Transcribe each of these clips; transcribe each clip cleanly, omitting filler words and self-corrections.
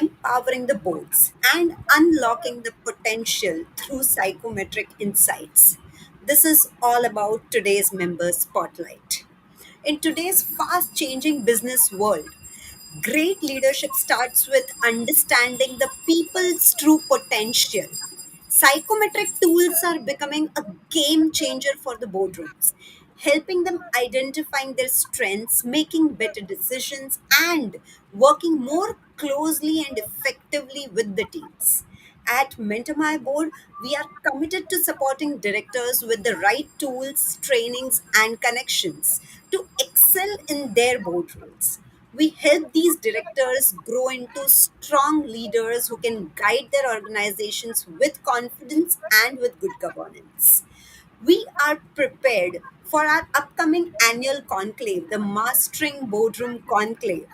empowering the boards, and unlocking the potential through psychometric insights. This is all about today's member spotlight. In today's fast changing business world, great leadership starts with understanding the people's true potential. Psychometric tools are becoming a game changer for the boardrooms, helping them identifying their strengths, making better decisions, and working more closely and effectively with the teams. At Mentor My Board, we are committed to supporting directors with the right tools, trainings, and connections to excel in their board roles. We help these directors grow into strong leaders who can guide their organizations with confidence and with good governance. We are prepared for our upcoming annual conclave, the Mastering Boardroom Conclave,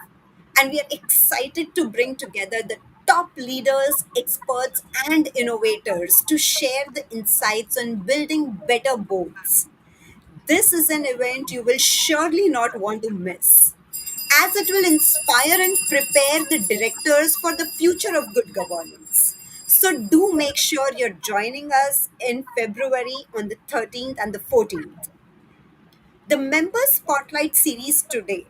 and we are excited to bring together the top leaders, experts, and innovators to share the insights on building better boards. This is an event you will surely not want to miss, as it will inspire and prepare the directors for the future of good governance. So, do make sure you're joining us in February on the 13th and the 14th. The Member Spotlight series today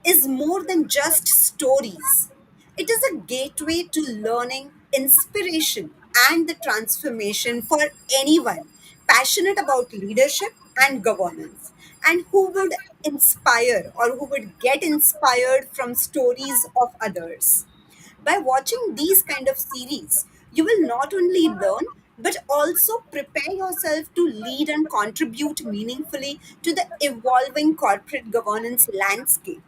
is more than just stories. It is a gateway to learning, inspiration, and the transformation for anyone passionate about leadership and governance, and who would inspire or who would get inspired from stories of others. By watching these kind of series, you will not only learn but also prepare yourself to lead and contribute meaningfully to the evolving corporate governance landscape.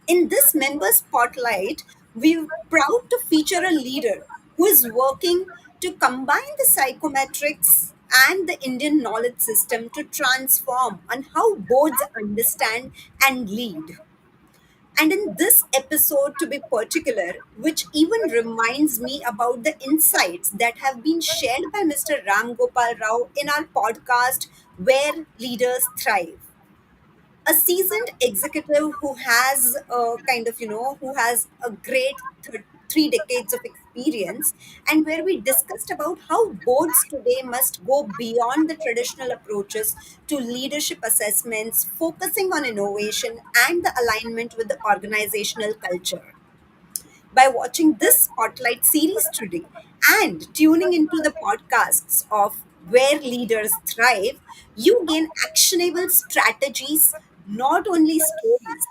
In this member spotlight, we're proud to feature a leader who is working to combine the psychometrics and the Indian knowledge system to transform on how boards understand and lead. And in this episode, to be particular, which even reminds me about the insights that have been shared by Mr. Ram Gopal Rao in our podcast, Where Leaders Thrive, a seasoned executive who has who has a great 3 decades of experience, and where we discussed about how boards today must go beyond the traditional approaches to leadership assessments, focusing on innovation and the alignment with the organizational culture. By watching this spotlight series today and tuning into the podcasts of Where Leaders Thrive, you gain actionable strategies, not only stories,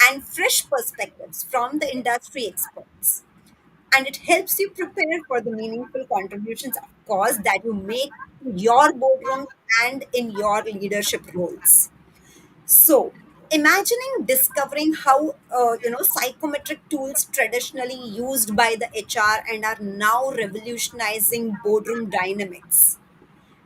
and fresh perspectives from the industry experts. And it helps you prepare for the meaningful contributions, of course, that you make in your boardrooms and in your leadership roles. So, imagining discovering how psychometric tools traditionally used by the HR and are now revolutionizing boardroom dynamics.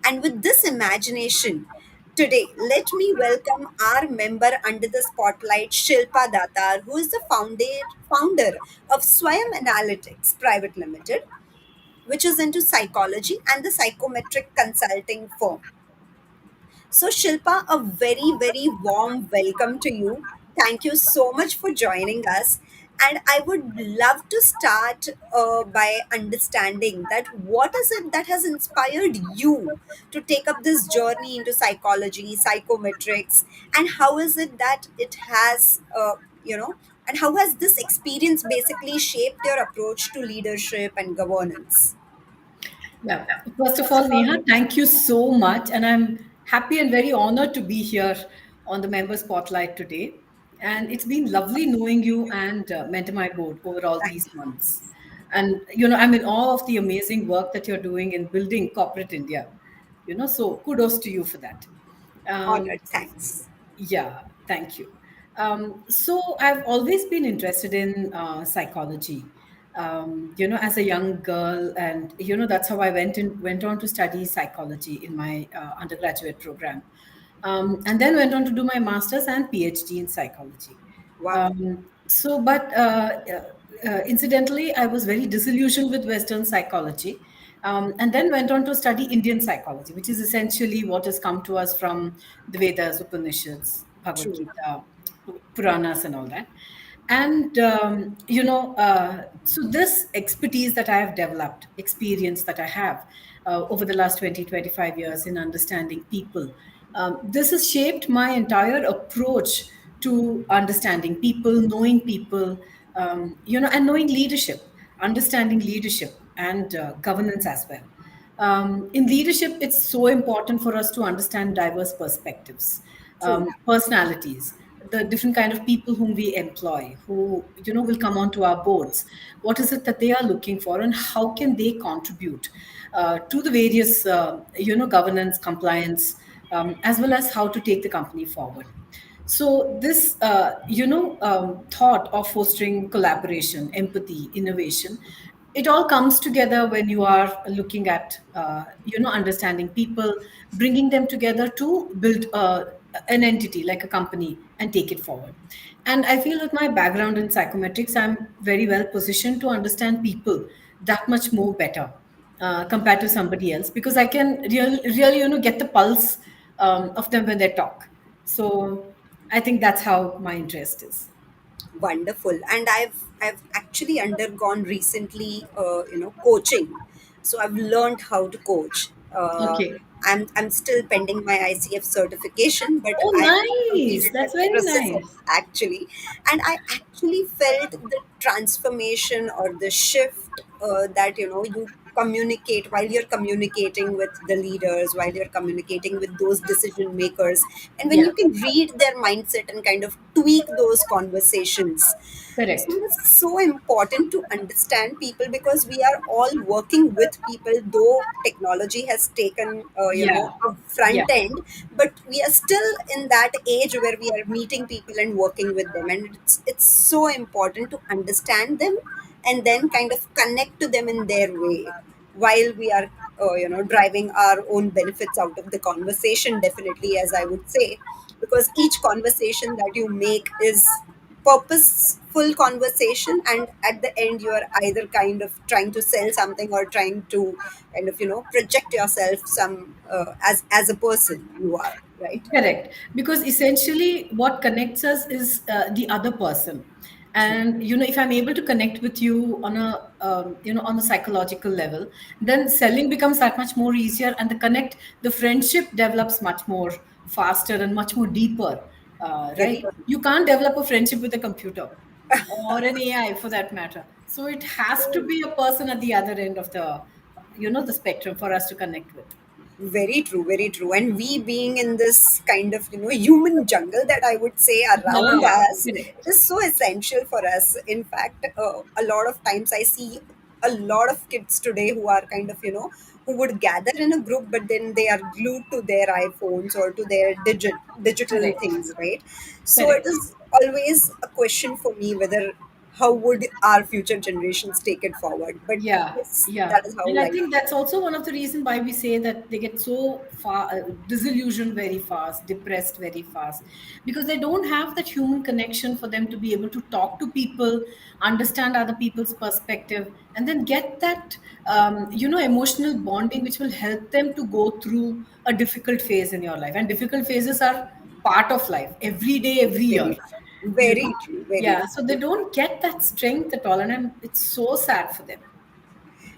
And with this imagination, today let me welcome our member under the spotlight, Shilpa Datar, who is the founder of Swayam Analytics Private Limited, which is into psychology and the psychometric consulting firm. So, Shilpa, a very, very warm welcome to you. Thank you so much for joining us. And I would love to start by understanding that what is it that has inspired you to take up this journey into psychology, psychometrics, and how is it that it has, and how has this experience basically shaped your approach to leadership and governance? Yeah. First of all, Neha, thank you so much. And I'm happy and very honored to be here on the member spotlight today. And it's been lovely knowing you and Mentor My Board over all Thank these you. months. And, I'm in awe of the amazing work that you're doing in building corporate India. So kudos to you for that. Um, Honored. Thanks. yeah, thank you. So I've always been interested in psychology. As a young girl, and that's how I went on to study psychology in my undergraduate program, and then went on to do my master's and PhD in psychology. Wow. Incidentally, I was very disillusioned with Western psychology, and then went on to study Indian psychology, which is essentially what has come to us from the Vedas, Upanishads, Bhagavad True. Gita, Puranas, and all that. And so this expertise that I have developed, experience that I have over the last 20-25 years in understanding people, this has shaped my entire approach to understanding people, knowing people, and knowing leadership, understanding leadership and governance as well. In leadership, it's so important for us to understand diverse perspectives, True. personalities, the different kind of people whom we employ, who will come onto our boards. What is it that they are looking for, and how can they contribute to the various governance, compliance, as well as how to take the company forward. So this, thought of fostering collaboration, empathy, innovation, it all comes together when you are looking at, understanding people, bringing them together to build an entity like a company and take it forward. And I feel with my background in psychometrics, I'm very well positioned to understand people that much more better compared to somebody else, because I can really, get the pulse of them when they talk. So I think that's how my interest is. Wonderful. And I've actually undergone recently, coaching. So I've learned how to coach. Okay. I'm still pending my ICF certification, but Oh, I nice. completed That's that very process nice. actually, and I actually felt the transformation or the shift, that you communicate while you're communicating with the leaders, while you're communicating with those decision makers, and when Yeah, you can read their mindset and kind of tweak those conversations. So correct. it's so important to understand people, because we are all working with people, though technology has taken, Yeah, a yeah, front end, but we are still in that age where we are meeting people and working with them, and it's so important to understand them and then kind of connect to them in their way, while we are driving our own benefits out of the conversation, definitely, as I would say, because each conversation that you make is purposeful conversation, and at the end you are either kind of trying to sell something or trying to kind of project yourself some, as a person you are, right? correct. Because essentially, what connects us is the other person. True. And if I'm able to connect with you on a on a psychological level, then selling becomes that much more easier, and the friendship develops much more faster and much more deeper. Very Right? You can't develop a friendship with a computer or an AI for that matter. So it has to true. be a person at the other end of the the spectrum for us to connect with. Very true, very true. And we being in this kind of, human jungle that I would say around Ah, us, it correct. is so essential for us. In fact, a lot of times I see a lot of kids today who are kind of, who would gather in a group, but then they are glued to their iPhones or to their digital Correct. things, right? So it Correct. is always a question for me whether how would our future generations take it forward. But Yeah, yes, yeah. that is how And I life. think that's also one of the reasons why we say that they get so far disillusioned very fast, depressed very fast, because they don't have that human connection for them to be able to talk to people, understand other people's perspective, and then get that emotional bonding, which will help them to go through a difficult phase in your life. And difficult phases are part of life every day, every year. Very true. Very true. Very Yeah, so they true. don't get that strength at all, and it's so sad for them.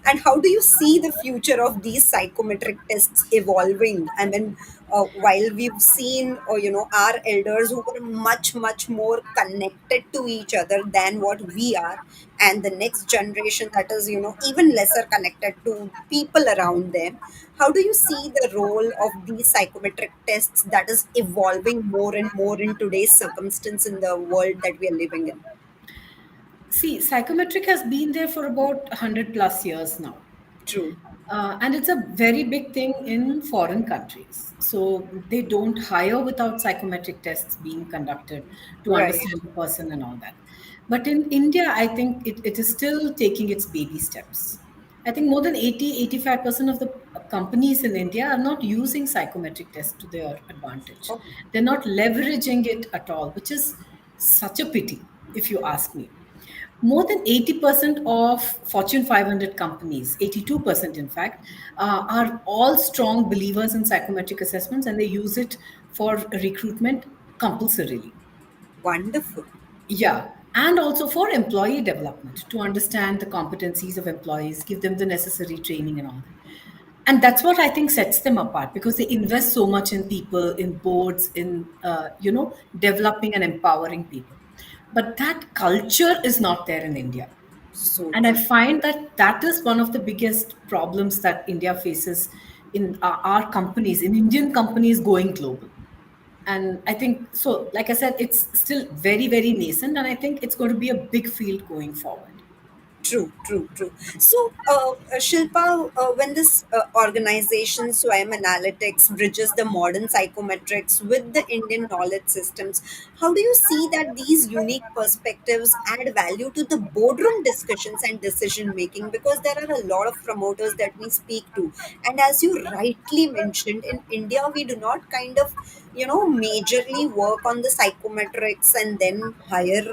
And how do you see the future of these psychometric tests evolving? I mean, while we've seen, our elders who were much, much more connected to each other than what we are, and the next generation that is, even lesser connected to people around them. How do you see the role of these psychometric tests that is evolving more and more in today's circumstance in the world that we are living in? See, psychometric has been there for about 100 plus years now. True. And it's a very big thing in foreign countries. So they don't hire without psychometric tests being conducted to Right. understand the person and all that. But in India, I think it is still taking its baby steps. I think more than 80-85% of the companies in India are not using psychometric tests to their advantage. Oh, They're not leveraging it at all, which is such a pity, if you ask me. More than 80% of Fortune 500 companies, 82% in fact, are all strong believers in psychometric assessments, and they use it for recruitment compulsorily. wonderful. Yeah. and also for employee development to understand the competencies of employees, give them the necessary training and all that. And that's what I think sets them apart, because they invest so much in people, in boards, in developing and empowering people. But that culture is not there in India. So And I true. find that that is one of the biggest problems that India faces in our companies, in Indian companies going global. And I think so, like I said, it's still very, very nascent, and I think it's going to be a big field going forward. True, true, true. So, Shilpa, when this organization, Swayam Analytics, bridges the modern psychometrics with the Indian knowledge systems, how do you see that these unique perspectives add value to the boardroom discussions and decision making? Because there are a lot of promoters that we speak to. And as you rightly mentioned, in India, we do not kind of majorly work on the psychometrics and then hire,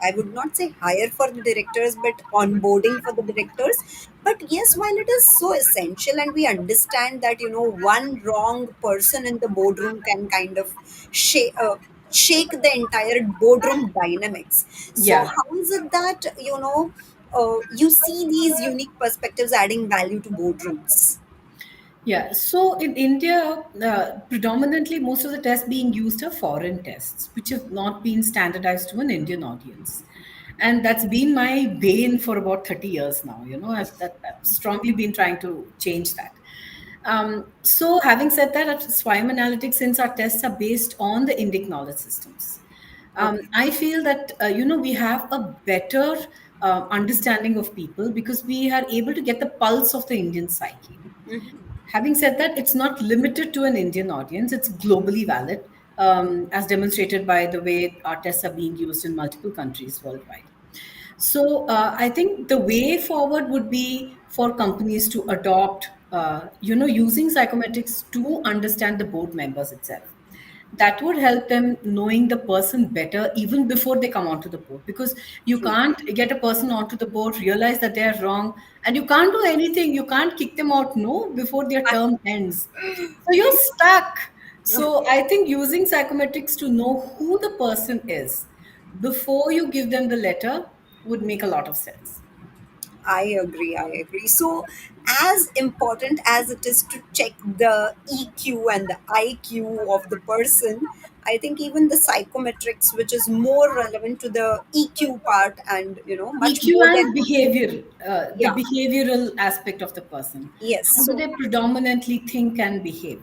I would not say hire for the directors, but onboarding for the directors. But yes, while it is so essential and we understand that, one wrong person in the boardroom can kind of shake the entire boardroom dynamics. So Yeah. how is it that, you see these unique perspectives adding value to boardrooms? Yeah, so in India, predominantly most of the tests being used are foreign tests, which have not been standardized to an Indian audience. And that's been my bane for about 30 years now. I've strongly been trying to change that. So, having said that, at Swayam Analytics, since our tests are based on the Indic knowledge systems, Okay. I feel that we have a better understanding of people because we are able to get the pulse of the Indian psyche. Having said that, it's not limited to an Indian audience, it's globally valid, as demonstrated by the way our tests are being used in multiple countries worldwide. So I think the way forward would be for companies to adopt, using psychometrics to understand the board members itself. That would help them knowing the person better even before they come onto the board, because you True. can't get a person onto the board, realize that they are wrong, and you can't do anything, you can't kick them out no before their term ends, so you're stuck. So I think using psychometrics to know who the person is before you give them the letter would make a lot of sense. I agree. I agree. So, as important as it is to check the EQ and the IQ of the person, I think even the psychometrics, which is more relevant to the EQ part and, much EQ more and than, behavior, the yeah, behavioral aspect of the person. yes. How do So, they predominantly think and behave?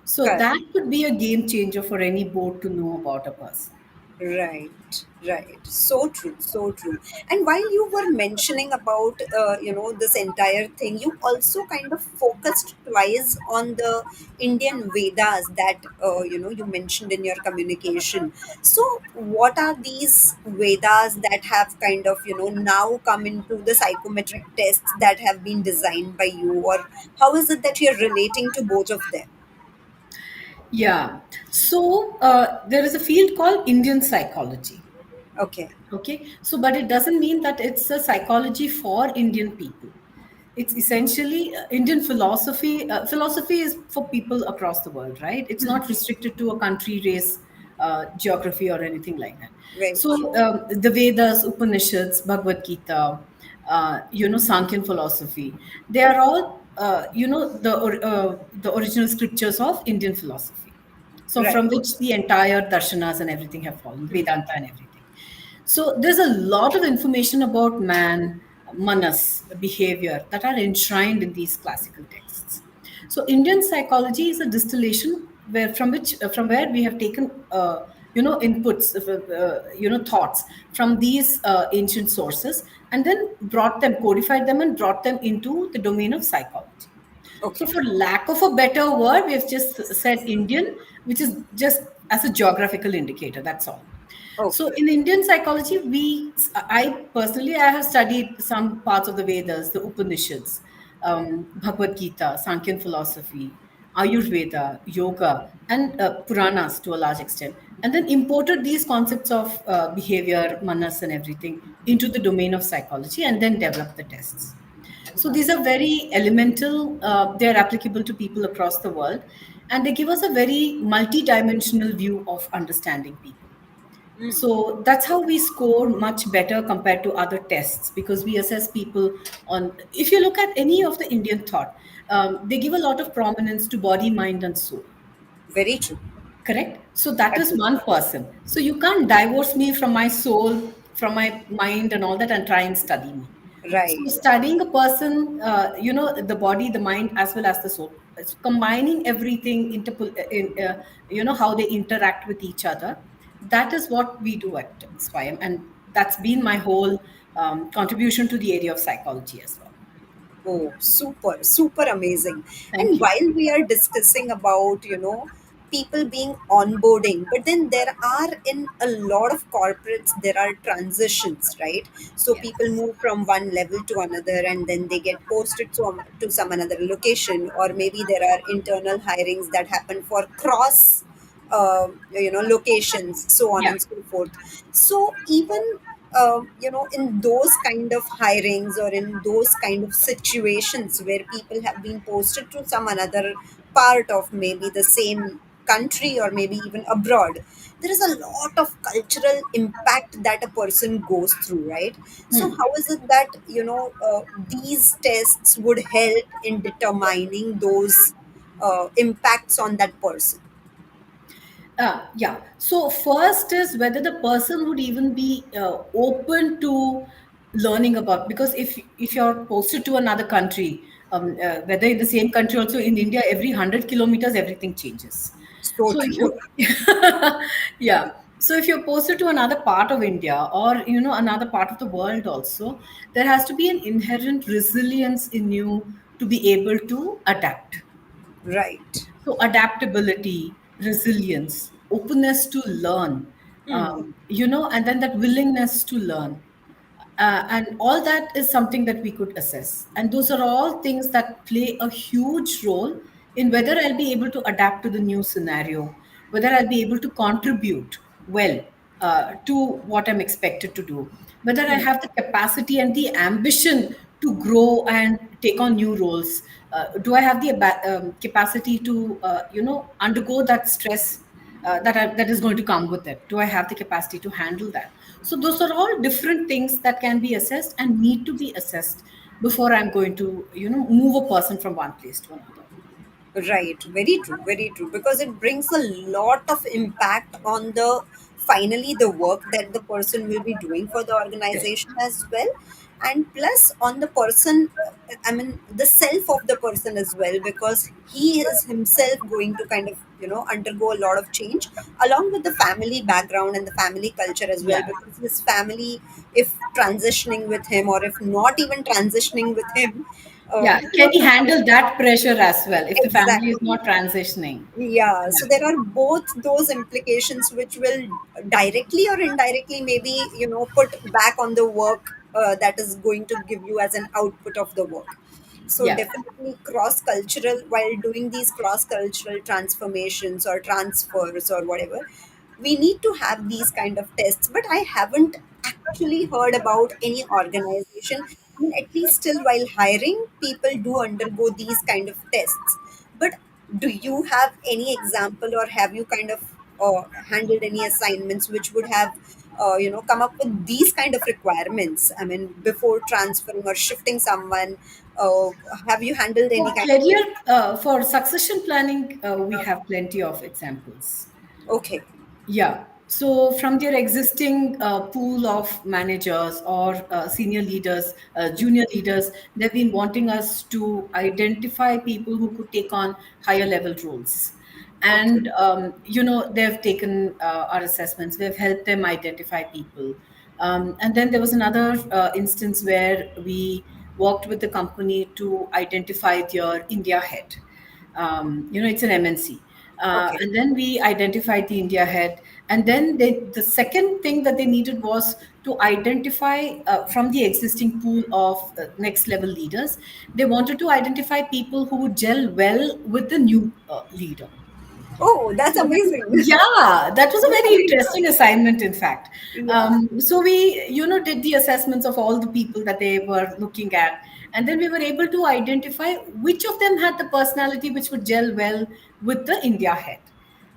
So correct. that could be a game changer for any board to know about a person. Right, right. So true, so true. And while you were mentioning about, this entire thing, you also kind of focused twice on the Indian Vedas that, you mentioned in your communication. So, what are these Vedas that have kind of, now come into the psychometric tests that have been designed by you, or how is it that you're relating to both of them? Yeah. So there is a field called Indian psychology. Okay. Okay, so but it doesn't mean that it's a psychology for Indian people. It's essentially Indian philosophy. Philosophy is for people across the world, right? It's not restricted to a country, race, geography, or anything like that. Very true. So the Vedas, Upanishads, Bhagavad Gita, Sankhyan philosophy, they are all the original scriptures of Indian philosophy. So Right. from which the entire darshanas and everything have fallen, Vedanta and everything. So there's a lot of information about man, manas, behavior that are enshrined in these classical texts. So Indian psychology is a distillation from where we have taken inputs, thoughts from these ancient sources, and then brought them, codified them, and brought them into the domain of psychology. So, Okay. for lack of a better word, we have just said Indian, which is just as a geographical indicator. That's all. So, Okay. in Indian psychology, I personally, I have studied some parts of the Vedas, the Upanishads, Bhagavad Gita, Sankhyan philosophy, Ayurveda, yoga, and Puranas to a large extent, and then imported these concepts of behavior, manas, and everything into the domain of psychology, and then developed the tests. So these are very elemental. They're applicable to people across the world, and they give us a very multi-dimensional view of understanding people. So that's how we score much better compared to other tests, because we assess people on, if you look at any of the Indian thought, they give a lot of prominence to body, mind, and soul. Very true. Correct? So that is Agree. one person. So you can't divorce me from my soul, from my mind, and all that, and try and study me. So Right. studying a person, the body, the mind, as well as the soul, it's combining everything how they interact with each other. That is what we do at Swayam, and that's been my whole contribution to the area of psychology as well. Oh, super, super amazing. Thank And you. while we are discussing about, people being onboarding, but then there are in a lot of corporates, there are transitions, right? So people Yes. move from one level to another and then they get posted to some another location, or maybe there are internal hirings that happen for cross locations, so on Yeah. and so forth. So even in those kind of hirings or in those kind of situations where people have been posted to some another part of maybe the same country or maybe even abroad, there is a lot of cultural impact that a person goes through, right? So Hmm. how is it that these tests would help in determining those impacts on that person? Yeah. So first is whether the person would even be open to learning about, because if you're posted to another country, whether in the same country, also in India, every 100 kilometers everything changes. So So if true. you yeah. So if you're posted to another part of India, or another part of the world also, there has to be an inherent resilience in you to be able to adapt. Right. So adaptability, resilience, openness to learn, and then that willingness to learn. And all that is something that we could assess. And those are all things that play a huge role in whether I'll be able to adapt to the new scenario, whether I'll be able to contribute well to what I'm expected to do, whether I have the capacity and the ambition to grow and take on new roles. Do I have the capacity to, undergo that stress that is going to come with it? Do I have the capacity to handle that? So those are all different things that can be assessed and need to be assessed before I'm going to, move a person from one place to another. Right, very true, very true. Because it brings a lot of impact on the finally the work that the person will be doing for the organization Correct. as well, and plus on the person, I mean the self of the person as well, because he is himself going to kind of undergo a lot of change along with the family background and the family culture as well, Yeah. because his family, if transitioning with him or if not even transitioning with him, Yeah. he Can he will have. handle that pressure as well if the family is Exactly. not transitioning? Yeah, Yeah. so there are both those implications which will directly or indirectly maybe, put back on the work that is going to give you as an output of the work. So Yeah. definitely cross cultural, while doing these cross cultural transformations or transfers or whatever, we need to have these kind of tests. But I haven't actually heard about any organization. I mean, at least still while hiring, people do undergo these kind of tests. But do you have any example, or have you kind of handled any assignments which would have come up with these kind of requirements? I mean, before transferring or shifting someone, uh, have you handled any For kind of? career, for succession planning, we have plenty of examples. Okay. Yeah. So from their existing pool of managers or senior leaders, junior leaders, they've been wanting us to identify people who could take on higher level roles. Okay. And, they've taken our assessments, we've helped them identify people. And then there was another instance where we worked with the company to identify their India head. It's an MNC. Okay. And then we identified the India head. And then the second thing that they needed was to identify from the existing pool of next level leaders. They wanted to identify people who would gel well with the new leader. Oh, that's amazing. Yeah, that was a very Okay. interesting assignment, in fact. Yeah. So we, did the assessments of all the people that they were looking at, and then we were able to identify which of them had the personality which would gel well with the India head.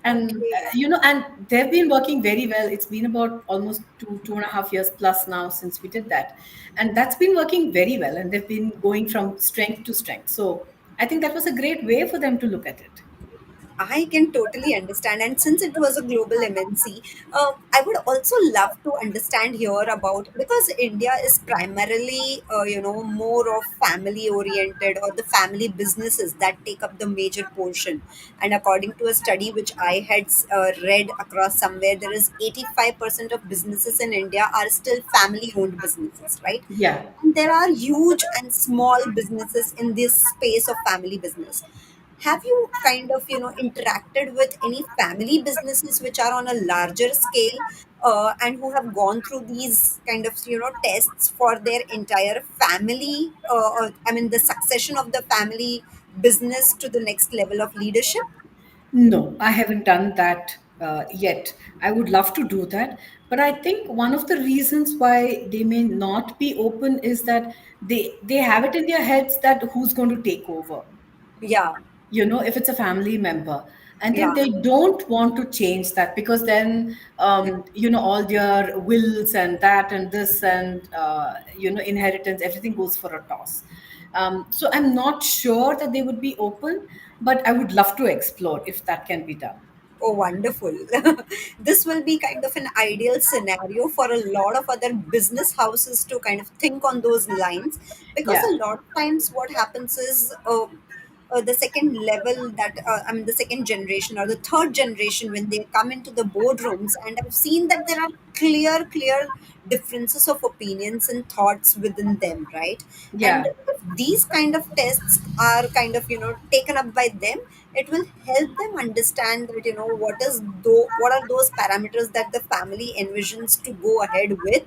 And Okay. and they've been working very well. It's been about almost 2.5 years plus now since we did that, and that's been working very well, and they've been going from strength to strength. So I think that was a great way for them to look at it. I can totally understand. And since it was a global MNC, I would also love to understand here about, because India is primarily, more of family oriented, or the family businesses that take up the major portion. And according to a study which I had read across somewhere, there is 85% of businesses in India are still family owned businesses, right? Yeah. And there are huge and small businesses in this space of family business. Have you kind of, interacted with any family businesses which are on a larger scale, and who have gone through these kind of, tests for their entire family? I mean, the succession of the family business to the next level of leadership? No, I haven't done that yet. I would love to do that. But I think one of the reasons why they may not be open is that they have it in their heads that who's going to take over, Yeah, if it's a family member. And then yeah. they don't want to change that, because then all their wills and that and this and inheritance, everything goes for a toss. So I'm not sure that they would be open, but I would love to explore if that can be done. Oh, wonderful. This will be kind of an ideal scenario for a lot of other business houses to kind of think on those lines, because Yeah, a lot of times what happens is, the second level, that I mean the second generation or the third generation, when they come into the boardrooms, and I've seen that there are clear differences of opinions and thoughts within them, right? And yeah, if these kind of tests are kind of, taken up by them, it will help them understand that, what are those parameters that the family envisions to go ahead with,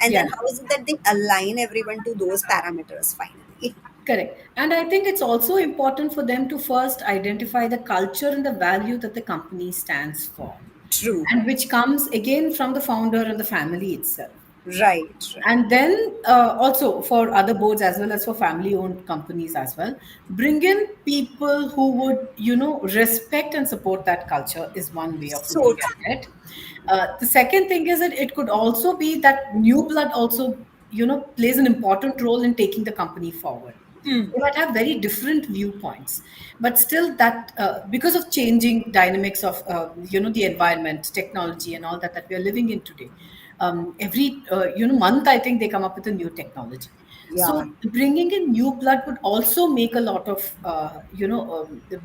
and then yeah. how is it that they align everyone to those parameters finally. Correct. And I think it's also important for them to first identify the culture and the value that the company stands for, True. and which comes again from the founder and the family itself. Right. And then also for other boards as well as for family owned companies as well, bring in people who would respect and support that culture is one way of So looking true. at it. The second thing is that it could also be that new blood also plays an important role in taking the company forward. Hmm. They might have very different viewpoints, but still that because of changing dynamics of the environment, technology, and all that we are living in today, every month I think they come up with a new technology. Yeah. So bringing in new blood would also make a lot of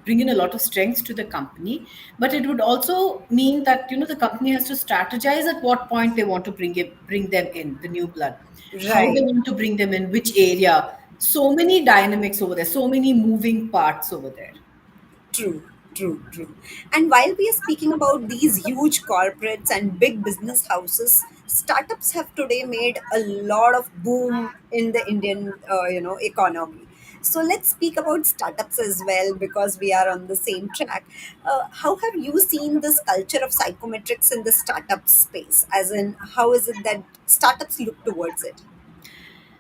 bring in a lot of strength to the company, but it would also mean that the company has to strategize at what point they want to bring them in the new blood, how they Right. want to bring them in, which area. So many dynamics over there, so many moving parts over there. True. And while we are speaking about these huge corporates and big business houses, startups have today made a lot of boom in the Indian, economy. So let's speak about startups as well, because we are on the same track. How have you seen this culture of psychometrics in the startup space? As in, how is it that startups look towards it?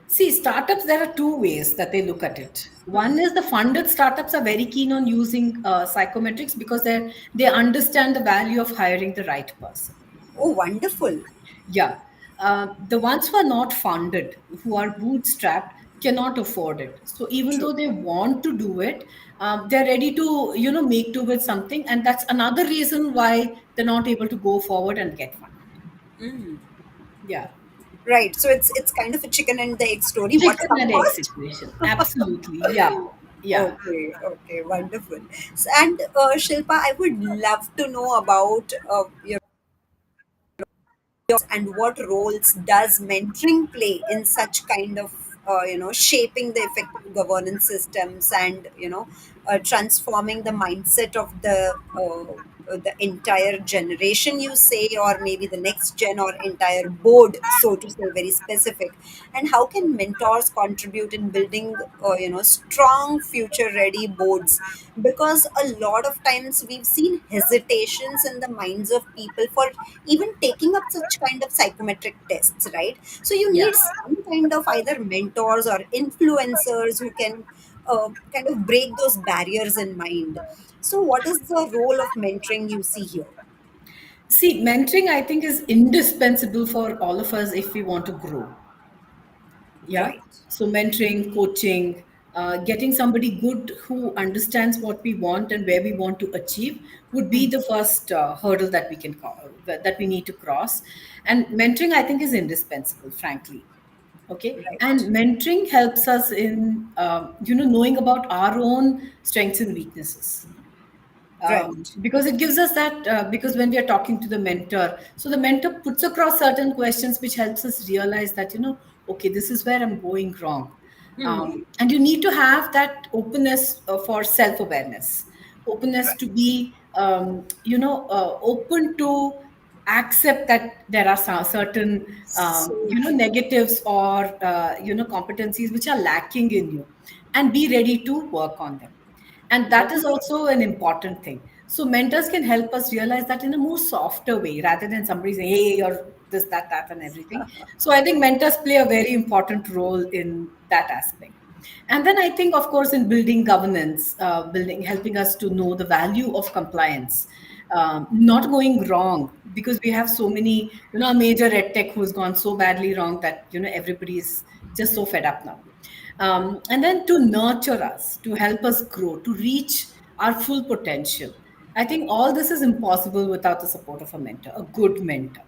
See, startups, there are two ways that they look at it. One is the funded startups are very keen on using psychometrics because they understand the value of hiring the right person. Oh, wonderful. Yeah. The ones who are not funded, who are bootstrapped, cannot afford it. So even True. though they want to do it, they're ready to, make do with something. And that's another reason why they're not able to go forward and get funded. Mm. Yeah. Right. So it's kind of a chicken and the egg story. What Chicken comes and egg first? situation. Absolutely. Yeah. Yeah. Okay, wonderful. And Shilpa, I would love to know about and what roles does mentoring play in such kind of, shaping the effective governance systems, and transforming the mindset of the entire generation, you say, or maybe the next gen, or entire board, so to say, very specific. And how can mentors contribute in building, strong future ready boards? Because a lot of times we've seen hesitations in the minds of people for even taking up such kind of psychometric tests, right? So you Yeah. need some kind of either mentors or influencers who can, kind of break those barriers in mind. So, what is the role of mentoring you see here? See, mentoring, I think, is indispensable for all of us if we want to grow. Yeah. Right. So, mentoring, coaching, getting somebody good who understands what we want and where we want to achieve would be Hmm. the first hurdle that that we need to cross. And mentoring, I think, is indispensable, frankly. Okay. Right. And mentoring helps us in, knowing about our own strengths and weaknesses, Right. because it gives us that, because when we are talking to the mentor, so the mentor puts across certain questions which helps us realize that, okay, this is where I'm going wrong. Hmm. And you need to have that openness for self-awareness, openness Right. to be open to accept that there are certain So true. negatives or competencies which are lacking in you, and be ready to work on them. And that is Okay. also an important thing. So mentors can help us realize that in a more softer way, rather than somebody saying, hey, you're this, that, and everything. So I think mentors play a very important role in that aspect. And then I think, of course, in building governance, helping us to know the value of compliance, not going wrong, because we have so many, a major red tech who's gone so badly wrong that, everybody is just so fed up now. And then to nurture us, to help us grow, to reach our full potential. I think all this is impossible without the support of a mentor, a good mentor.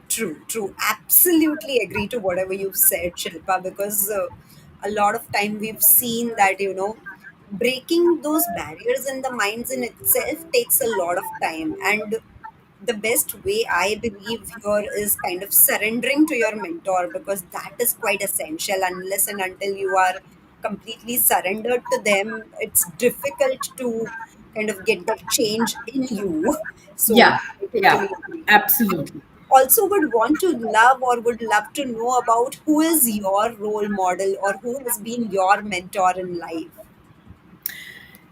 True, true. Absolutely agree to whatever you've said, Shilpa, because a lot of time we've seen that, breaking those barriers in the minds in itself takes a lot of time. And the best way I believe here is kind of surrendering to your mentor, because that is quite essential. Unless and until you are completely surrendered to them, it's difficult to kind of get that change in you. So Yeah, I yeah, totally agree. absolutely. Also would want to love or would love to know about who is your role model or who has been your mentor in life.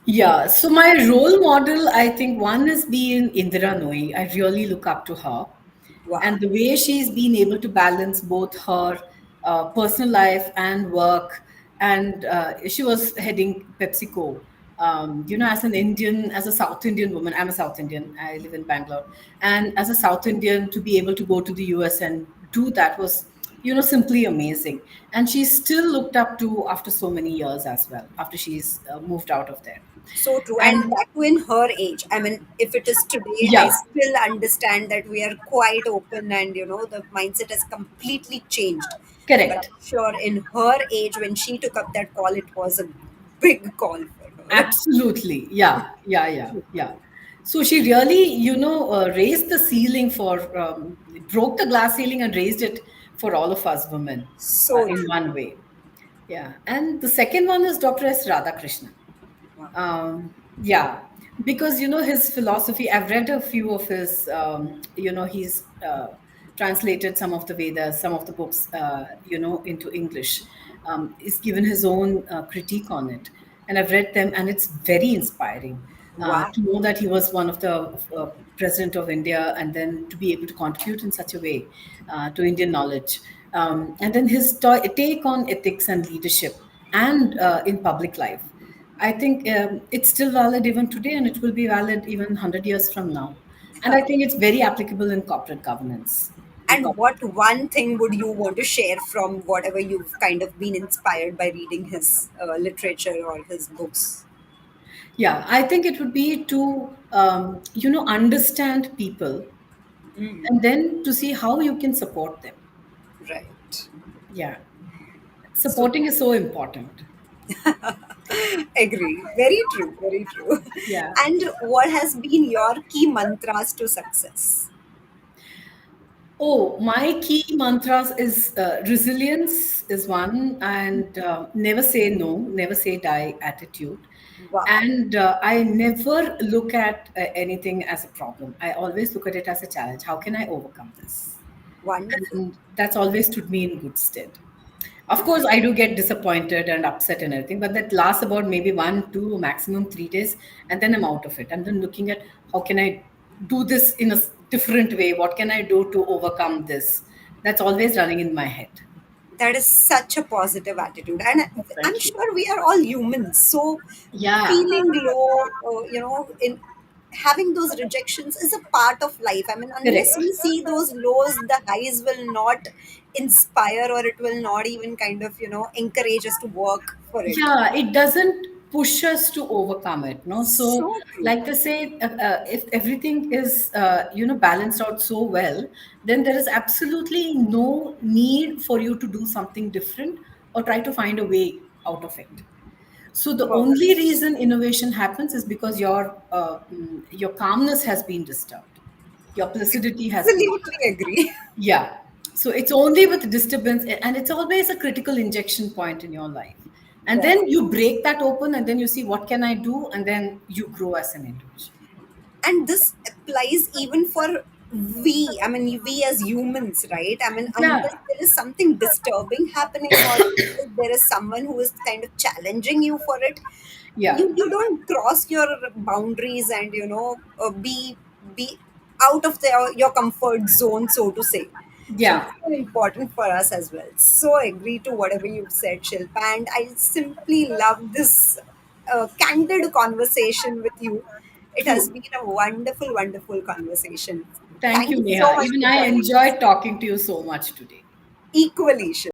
Yeah, so my role model, I think one is being Indira Nooyi. I really look up to her. Wow. And the way she's been able to balance both her personal life and work. And she was heading PepsiCo. As an Indian, as a South Indian woman, I'm a South Indian, I live in Bangalore. And as a South Indian, to be able to go to the US and do that was, simply amazing. And she's still looked up to after so many years as well, after she's moved out of there. So true. And And that too in her age. I mean, if it is today, I yeah, still understand that we are quite open and, the mindset has completely changed. But correct. I'm sure in her age, when she took up that call, it was a big call for her. Absolutely. Yeah, yeah, yeah, yeah. So she really, raised the ceiling broke the glass ceiling and raised it for all of us women So in true. one way. Yeah. And the second one is Dr. S. Radhakrishnan. Wow. Yeah, because his philosophy. I've read a few of his. He's translated some of the Vedas, some of the books, into English. He's given his own critique on it, and I've read them, and it's very inspiring Wow. to know that he was one of the president of India, and then to be able to contribute in such a way to Indian knowledge, and then his take on ethics and leadership, and in public life. I think it's still valid even today, and it will be valid even 100 years from now. And I think it's very applicable in corporate governance. In And corporate. what one thing would you want to share from whatever you've kind of been inspired by reading his literature or his books? Yeah, I think it would be to understand people, Mm, and then to see how you can support them. right. Yeah, So supporting is so important. agree. Very true. Very true. Yeah. And what has been your key mantras to success? Oh, my key mantras is resilience is one, and never say no, never say die attitude. Wow. And I never look at anything as a problem. I always look at it as a challenge. How can I overcome this? Wonderful. And that's always stood me in good stead. Of course, I do get disappointed and upset and everything, but that lasts about maybe 1, 2, maximum 3 days, and then I'm out of it. And then looking at how can I do this in a different way? What can I do to overcome this? That's always running in my head. That is such a positive attitude, and I'm Thank you. sure we are all humans. So, Yeah, feeling low, in having those rejections is a part of life. I mean, unless correct. we see those lows, the highs will not inspire, or it will not even kind of encourage us to work for it. Yeah, it doesn't push us to overcome it, no. So So true. like they say, if everything is balanced out so well, then there is absolutely no need for you to do something different or try to find a way out of it. So the only Perfect. reason innovation happens is because your calmness has been disturbed, your placidity has been. Absolutely agree. Yeah. So it's only with disturbance, and it's always a critical injection point in your life. And Right. then you break that open, and then you see what can I do, and then you grow as an individual. And this applies even for we as humans, right? I mean, unless Yeah. there is something disturbing happening, or unless there is someone who is kind of challenging you for it, Yeah. you don't cross your boundaries and be out of your comfort zone, so to say. So Yeah. it's so important for us as well. So agree to whatever you've said, Shilpa, and I simply love this candid conversation with you. It has True. been a wonderful, wonderful conversation. Thank Thank you, you so Neha. much Even for I joining us. enjoyed talking to you so much today. Equally, Shilpa.